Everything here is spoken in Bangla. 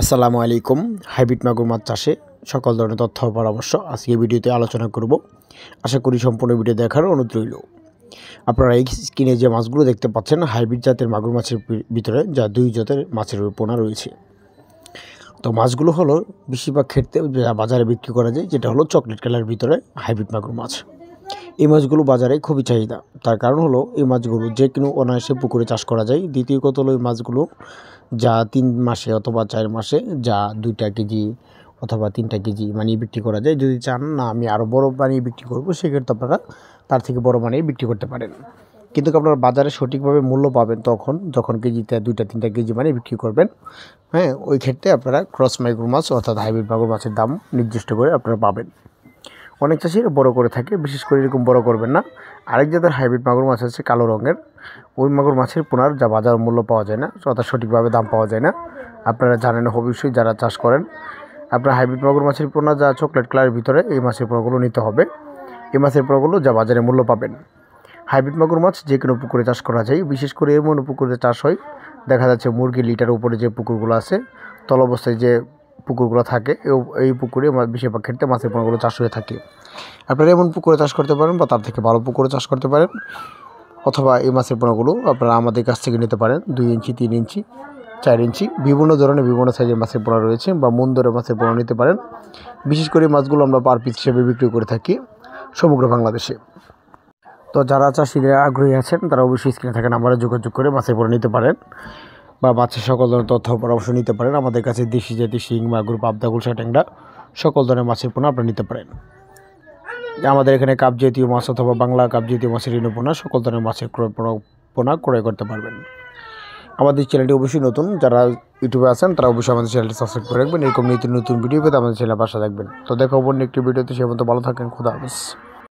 আসসালামু আলাইকুম। হাইব্রিড মাগুর মাছ চাষে সকল ধরনের তথ্য পরামর্শ আজকে ভিডিওতে আলোচনা করব। আশা করি সম্পূর্ণ ভিডিও দেখার অনুরোধ রইল। আপনারা এই স্ক্রিনে যে মাছগুলো দেখতে পাচ্ছেন হাইব্রিড জাতের মাগুর মাছের ভিতরে যা দুই জাতের মাছের পোনা রয়েছে। তো মাছগুলো হলো বেশিরভাগ ক্ষেত্রে যা বাজারে বিক্রি করা যায় যেটা হলো চকলেট কালারের ভিতরে হাইব্রিড মাগুর মাছ। এই মাছগুলো বাজারে খুবই চাহিদা, তার কারণ হলো এই মাছগুলো যে কোনো অনায়াসে পুকুরে চাষ করা যায়। দ্বিতীয় কথা হলো এই মাছগুলো যা 3 মাসে অথবা 4 মাসে যা 2টা কেজি অথবা 3টা কেজি বানিয়ে বিক্রি করা যায়। যদি চান না আমি আরও বড় বানিয়ে বিক্রি করবো, সেক্ষেত্রে আপনারা তার থেকে বড় বানিয়ে বিক্রি করতে পারেন। কিন্তু আপনারা বাজারে সঠিকভাবে মূল্য পাবেন যখন কেজিতে 2টা 3টা কেজি বানিয়ে বিক্রি করবেন। হ্যাঁ, ওই ক্ষেত্রে আপনারা ক্রস মাগুর মাছ অর্থাৎ হাইব্রিড মাগুর মাছের দাম নির্দিষ্ট করে আপনারা পাবেন। অনেক চাষিরা বড় করে থাকে, বিশেষ করে এরকম বড় করবেন না। আরেক জাতের হাইব্রিড মাগুর মাছ আছে কালো রঙের, ওই মাগুর মাছের পোনার যা বাজার মূল্য পাওয়া যায় না, অর্থাৎ সঠিকভাবে দাম পাওয়া যায় না। আপনারা জানেন অবশ্যই যারা চাষ করেন। আপনার হাইব্রিড মাগুর মাছের পোনা যা চকলেট কালারের ভিতরে এই মাছের পোনাগুলো নিতে হবে। এই মাছের পোনাগুলো যা বাজারে মূল্য পাবেন। হাইব্রিড মাগুর মাছ যে কোনো পুকুরে চাষ করা যায়, বিশেষ করে এমন পুকুরে চাষ হয় দেখা যাচ্ছে মুরগির লিটার উপরে যে পুকুরগুলো আছে, তল অবস্থায় যে পুকুরগুলো থাকে, এই পুকুরে বেশিরভাগ ক্ষেত্রে মাছের পোনাগুলো চাষ হয়ে থাকে। আপনারা এমন পুকুরে চাষ করতে পারেন বা তার থেকে ভালো পুকুরে চাষ করতে পারেন, অথবা এই মাছের পোনাগুলো আপনারা আমাদের কাছ থেকে নিতে পারেন। 2 ইঞ্চি 3 ইঞ্চি 4 ইঞ্চি বিভিন্ন ধরনের বিভিন্ন সাইজের মাছের পোনা রয়েছে, বা মন ধরে মাছের পোনা নিতে পারেন। বিশেষ করে মাছগুলো আমরা পার পিস হিসেবে বিক্রি করে থাকি সমগ্র বাংলাদেশে। তো যারা চাষিরা আগ্রহী আছেন তারা অবশ্যই স্ক্রিনে থাকা নাম্বারে যোগাযোগ করে মাছের পোনা নিতে পারেন বা মাছের সকল ধরনের তথ্য পরামর্শ নিতে পারেন। আমাদের কাছে দেশি জাতীয় শিং, মাগুর, পাবদা, গুলশা, ট্যাংরা সকল ধরনের মাছের পোনা আপনারা নিতে পারেন। আমাদের এখানে কাপ জাতীয় মাছ অথবা বাংলা কাপ জাতীয় মাছের ঋণ পোনা সকল ধরনের মাছের পোনা ক্রয় করতে পারবেন। আমাদের চ্যানেলটি অবশ্যই নতুন, যারা ইউটিউবে আছেন তারা অবশ্যই আমাদের চ্যানেলটি সাবস্ক্রাইব করে রাখবেন। এরকম নতুন ভিডিও পেতে আমাদের চ্যানেলে পাশে রাখবেন। তো দেখা অন্য একটি ভিডিওতে, সে মতো ভালো থাকেন। খোদা হাফেজ।